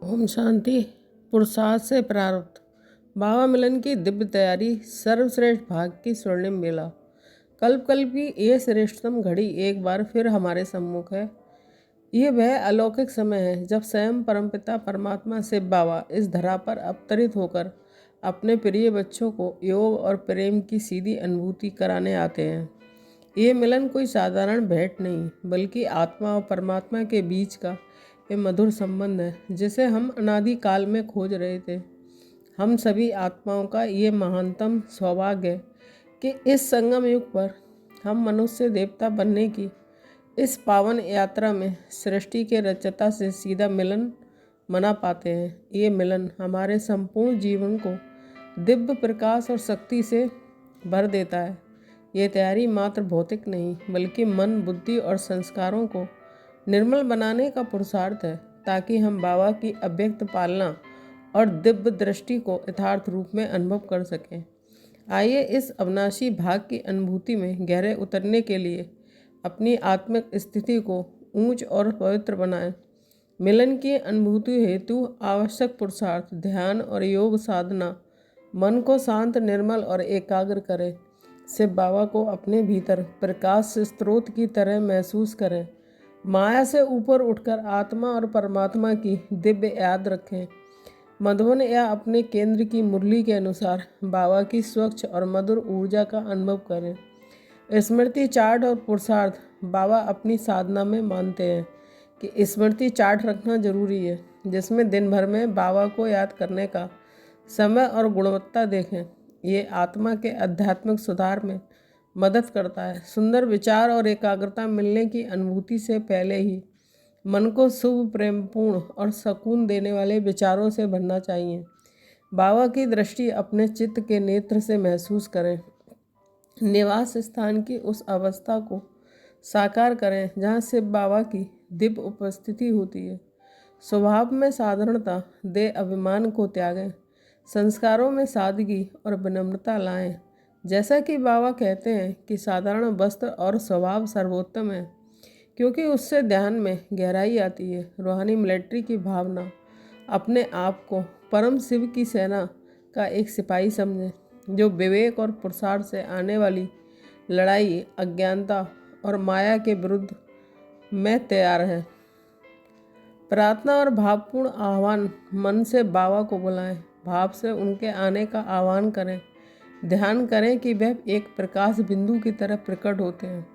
ओम शांति। पुरुषार्थ से प्रारब्ध। बाबा मिलन की दिव्य तैयारी। सर्वश्रेष्ठ भाग की स्वर्णिम बेला। कल्प कल्प की ये श्रेष्ठतम घड़ी एक बार फिर हमारे सम्मुख है। ये वह अलौकिक समय है जब स्वयं परमपिता परमात्मा शिव बाबा इस धरा पर अवतरित होकर अपने प्रिय बच्चों को योग और प्रेम की सीधी अनुभूति कराने आते हैं। ये मिलन कोई साधारण भेंट नहीं, बल्कि आत्मा और परमात्मा के बीच का ये मधुर संबंध है जिसे हम अनादि काल में खोज रहे थे। हम सभी आत्माओं का ये महानतम सौभाग्य है कि इस संगम युग पर हम मनुष्य देवता बनने की इस पावन यात्रा में सृष्टि के रचयिता से सीधा मिलन मना पाते हैं। ये मिलन हमारे संपूर्ण जीवन को दिव्य प्रकाश और शक्ति से भर देता है। ये तैयारी मात्र भौतिक नहीं, बल्कि मन, बुद्धि और संस्कारों को निर्मल बनाने का पुरुषार्थ है, ताकि हम बाबा की अव्यक्त पालना और दिव्य दृष्टि को यथार्थ रूप में अनुभव कर सकें। आइए इस अविनाशी भाग की अनुभूति में गहरे उतरने के लिए अपनी आत्मिक स्थिति को ऊंच और पवित्र बनाएं। मिलन की अनुभूति हेतु आवश्यक पुरुषार्थ ध्यान और योग साधना। मन को शांत, निर्मल और एकाग्र करें। शिव बाबा को अपने भीतर प्रकाश स्रोत की तरह महसूस करें। माया से ऊपर उठकर आत्मा और परमात्मा की दिव्य याद रखें। मधुबन या अपने केंद्र की मुरली के अनुसार बाबा की स्वच्छ और मधुर ऊर्जा का अनुभव करें। स्मृति चार्ट और पुरुषार्थ। बाबा अपनी साधना में मानते हैं कि स्मृति चार्ट रखना जरूरी है, जिसमें दिन भर में बाबा को याद करने का समय और गुणवत्ता देखें। ये आत्मा के आध्यात्मिक सुधार में मदद करता है। सुंदर विचार और एकाग्रता मिलने की अनुभूति से पहले ही मन को शुभ, प्रेमपूर्ण और सुकून देने वाले विचारों से भरना चाहिए। बाबा की दृष्टि अपने चित्त के नेत्र से महसूस करें। निवास स्थान की उस अवस्था को साकार करें जहाँ शिव बाबा की दिव्य उपस्थिति होती है। स्वभाव में साधारणता, दे अभिमान को त्यागें। संस्कारों में सादगी और विनम्रता लाएं। जैसा कि बाबा कहते हैं कि साधारण वस्त्र और स्वभाव सर्वोत्तम है, क्योंकि उससे ध्यान में गहराई आती है। रूहानी मिलिट्री की भावना। अपने आप को परम शिव की सेना का एक सिपाही समझें, जो विवेक और पुरुषार्थ से आने वाली लड़ाई, अज्ञानता और माया के विरुद्ध में तैयार है। प्रार्थना और भावपूर्ण आह्वान। मन से बाबा को बुलाएं, भाव से उनके आने का आह्वान करें। ध्यान करें कि वह एक प्रकाश बिंदु की तरह प्रकट होते हैं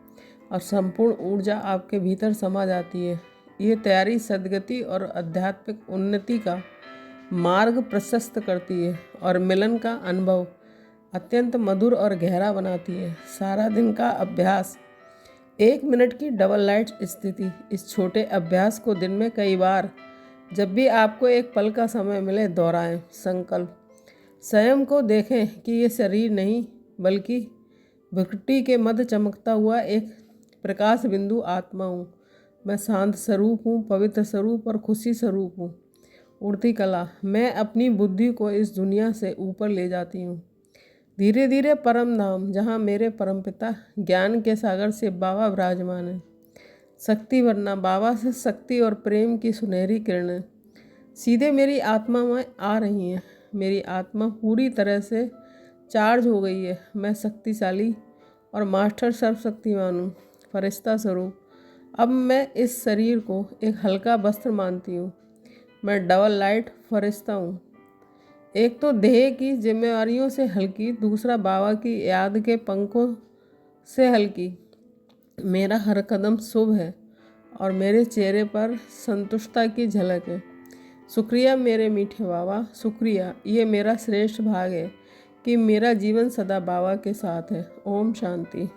और संपूर्ण ऊर्जा आपके भीतर समा जाती है। ये तैयारी सद्गति और आध्यात्मिक उन्नति का मार्ग प्रशस्त करती है और मिलन का अनुभव अत्यंत मधुर और गहरा बनाती है। सारा दिन का अभ्यास। 1 मिनट की डबल लाइट स्थिति। इस छोटे अभ्यास को दिन में कई बार, जब भी आपको एक पल का समय मिले, दोहराएं। संकल्प। स्वयं को देखें कि ये शरीर नहीं, बल्कि भृकुटी के मध्य चमकता हुआ एक प्रकाश बिंदु आत्मा हूँ। मैं शांत स्वरूप हूँ, पवित्र स्वरूप और खुशी स्वरूप हूँ। उड़ती कला। मैं अपनी बुद्धि को इस दुनिया से ऊपर ले जाती हूँ। धीरे धीरे परम धाम, जहाँ मेरे परमपिता ज्ञान के सागर से बाबा विराजमान है। शक्ति भरना। बाबा से शक्ति और प्रेम की सुनहरी किरणें सीधे मेरी आत्मा में आ रही हैं। मेरी आत्मा पूरी तरह से चार्ज हो गई है। मैं शक्तिशाली और मास्टर सर्वशक्तिमान हूँ, फरिश्ता स्वरूप। अब मैं इस शरीर को एक हल्का वस्त्र मानती हूँ। मैं डबल लाइट फरिश्ता हूँ। एक तो देह की जिम्मेवारियों से हल्की, दूसरा बाबा की याद के पंखों से हल्की। मेरा हर कदम शुभ है और मेरे चेहरे पर संतुष्टता की झलक है। शुक्रिया मेरे मीठे बाबा, शुक्रिया। ये मेरा श्रेष्ठ भाग है कि मेरा जीवन सदा बाबा के साथ है। ओम शांति।